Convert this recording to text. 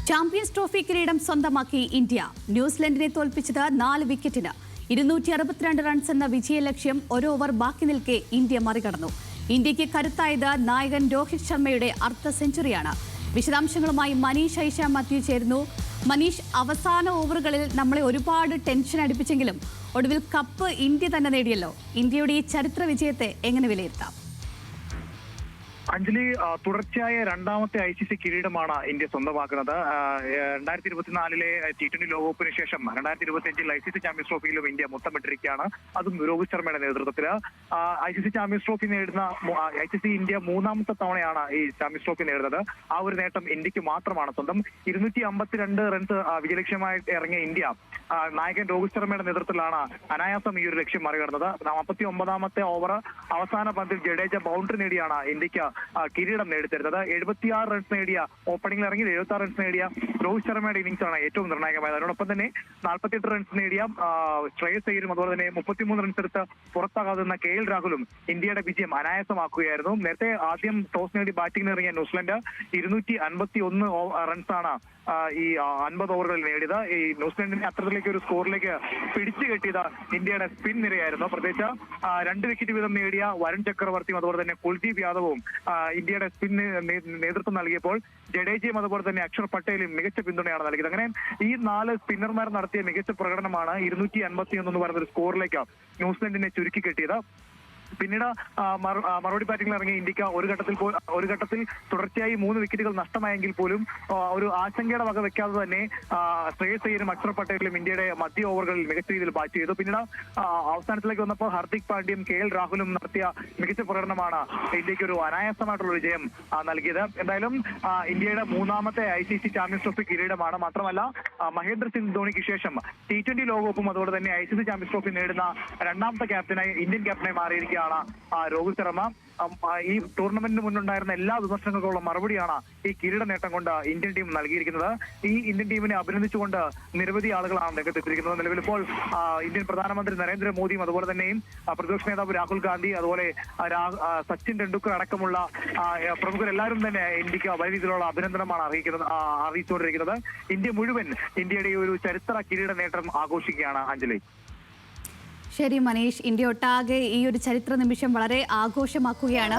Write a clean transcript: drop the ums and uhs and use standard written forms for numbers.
Champions trophy കിരീടം സ്വന്തമാക്കി India. ന്യൂസിലൻഡിനെ തോൽപ്പിച്ചത് 4 വിക്കറ്റിന്. 262 റൺസ് എന്ന വിജയലക്ഷ്യം ഒരു ഓവർ ബാക്കി നിൽക്കെ ഇന്ത്യ മറികടന്നു. ഇന്ത്യക്ക് കരുത്തായത് നായകൻ രോഹിത് ശർമ്മയുടെ അർദ്ധ സെഞ്ചുറിയാണ്. വിശദാംശങ്ങളുമായി മനീഷ് ഐഷ മാത്യു ചേരുന്നു. മനീഷ്, അവസാന ഓവറുകളിൽ നമ്മളെ ഒരുപാട് ടെൻഷൻ അടുപ്പിച്ചെങ്കിലും ഒടുവിൽ കപ്പ് ഇന്ത്യ തന്നെ നേടിയല്ലോ. ഇന്ത്യയുടെ ഈ ചരിത്ര വിജയത്തെ എങ്ങനെ വിലയിരുത്താം? അഞ്ജലി, തുടർച്ചയായ രണ്ടാമത്തെ ICC കിരീടമാണ് ഇന്ത്യ സ്വന്തമാക്കുന്നത്. 2024 T20 ലോകകപ്പിന് ശേഷം 2025 ICC ചാമ്പ്യൻസ് ട്രോഫിയിലും ഇന്ത്യ മുത്തമിട്ടിരിക്കുകയാണ്. അതും രോഹിത് ശർമ്മയുടെ നേതൃത്വത്തിൽ ICC ചാമ്പ്യൻസ് ട്രോഫി നേടുന്ന ICC ഇന്ത്യ മൂന്നാമത്തെ തവണയാണ് ഈ ചാമ്പ്യൻസ് ട്രോഫി നേടുന്നത്. ആ ഒരു നേട്ടം ഇന്ത്യക്ക് മാത്രമാണ് സ്വന്തം. 252 റൺസ് വിജയലക്ഷ്യമായി ഇറങ്ങിയ ഇന്ത്യ നായകൻ രോഹിത് ശർമ്മയുടെ നേതൃത്വത്തിലാണ് അനായാസം ഈ ഒരു ലക്ഷ്യം മറികടന്നത്. 49ാമത്തെ ഓവർ അവസാന പന്തിൽ ജഡേജ ബൗണ്ടറി നേടിയാണ് ഇന്ത്യക്ക് കിരീടം നേടിത്തരുന്നത്. 76 റൺസ് നേടിയ ഓപ്പണിംഗിൽ ഇറങ്ങി 76 റൺസ് നേടിയ രോഹിത് ശർമ്മയുടെ ഇന്നിംഗ്സ് ആണ് ഏറ്റവും നിർണായകമായത്. അതോടൊപ്പം തന്നെ 48 റൺസ് നേടിയ ശ്രേയസ് അയ്യരും അതുപോലെ തന്നെ 33 റൺസ് എടുത്ത് പുറത്താകാതിരുന്ന KL രാഹുലും ഇന്ത്യയുടെ വിജയം അനായാസമാക്കുകയായിരുന്നു. നേരത്തെ ആദ്യം ടോസ് നേടി ബാറ്റിംഗിന് ഇറങ്ങിയ ന്യൂസിലൻഡ് 251 റൺസാണ് ഈ 50 ഓവറുകളിൽ നേടിയത്. ഈ ന്യൂസിലൻഡിനെ അത്തരത്തിലേക്ക് ഒരു സ്കോറിലേക്ക് പിടിച്ചു കെട്ടിയത് ഇന്ത്യയുടെ സ്പിൻ നിരയായിരുന്നു. പ്രത്യേകിച്ച് 2 വിക്കറ്റ് വീതം നേടിയ വരുൺ ചക്രവർത്തിയും അതുപോലെ തന്നെ കുൽദീപ് യാദവും ഇന്ത്യയുടെ സ്പിന്നിന് നേതൃത്വം നൽകിയപ്പോൾ ജഡേജയും അതുപോലെ തന്നെ അക്ഷർ പട്ടേലും മികച്ച പിന്തുണയാണ് നൽകിയത്. അങ്ങനെ ഈ 4 സ്പിന്നർമാർ നടത്തിയ മികച്ച പ്രകടനമാണ് 251 എന്ന് പറയുന്ന ഒരു സ്കോറിലേക്ക് ന്യൂസിലൻഡിനെ ചുരുക്കി കെട്ടിയത്. പിന്നീട് മറുപടി ബാറ്റിംഗിൽ ഇറങ്ങിയ ഇന്ത്യക്ക് ഒരു ഘട്ടത്തിൽ തുടർച്ചയായി 3 വിക്കറ്റുകൾ നഷ്ടമായെങ്കിൽ പോലും ഒരു ആശങ്കയുടെ വക വെക്കാതെ തന്നെ ശ്രേയസ് അയ്യരും അക്ഷർ പട്ടേലും ഇന്ത്യയുടെ മധ്യ ഓവറുകളിൽ മികച്ച രീതിയിൽ ബാറ്റ് ചെയ്തു. പിന്നീട് അവസാനത്തിലേക്ക് വന്നപ്പോൾ ഹർദിക് പാണ്ഡ്യയും KL രാഹുലും നടത്തിയ മികച്ച പ്രകടനമാണ് ഇന്ത്യക്ക് ഒരു അനായാസമായിട്ടുള്ള വിജയം നൽകിയത്. എന്തായാലും ഇന്ത്യയുടെ മൂന്നാമത്തെ ICC ചാമ്പ്യൻസ് ട്രോഫി കിരീടമാണ്. മാത്രമല്ല മഹേന്ദ്ര സിംഗ് ധോണിക്ക് ശേഷം T20 ലോകകപ്പും അതുപോലെ തന്നെ ICC ചാമ്പ്യൻസ് ട്രോഫി നേടുന്ന രണ്ടാമത്തെ ഇന്ത്യൻ ക്യാപ്റ്റനായി മാറിയിരിക്കുകയാണ് രോഹിത് ശർമ്മ. ഈ ടൂർണമെന്റിന് മുന്നുണ്ടായിരുന്ന എല്ലാ വിമർശനങ്ങൾക്കുള്ള മറുപടിയാണ് ഈ കിരീട നേട്ടം കൊണ്ട് ഇന്ത്യൻ ടീം നൽകിയിരിക്കുന്നത്. ഈ ഇന്ത്യൻ ടീമിനെ അഭിനന്ദിച്ചുകൊണ്ട് നിരവധി ആളുകളാണ് രംഗത്തെത്തിയിരിക്കുന്നത്. നിലവിലിപ്പോൾ ഇന്ത്യൻ പ്രധാനമന്ത്രി നരേന്ദ്രമോദിയും അതുപോലെ തന്നെയും പ്രതിപക്ഷ നേതാവ് രാഹുൽ ഗാന്ധി അതുപോലെ സച്ചിൻ ടെണ്ടുൽക്കർ അടക്കമുള്ള പ്രമുഖരെല്ലാവരും തന്നെ ഇന്ത്യക്ക് വലിയ രീതിയിലുള്ള അഭിനന്ദനമാണ് അറിയിച്ചുകൊണ്ടിരിക്കുന്നത്. ഇന്ത്യ മുഴുവൻ ഇന്ത്യയുടെ ഈ ഒരു ചരിത്ര കിരീട നേട്ടം ആഘോഷിക്കുകയാണ്. അഞ്ജലി. ശരി മനീഷ്, ഇന്ത്യ ഒട്ടാകെ ഈ ഒരു ചരിത്ര നിമിഷം വളരെ ആഘോഷമാക്കുകയാണ്.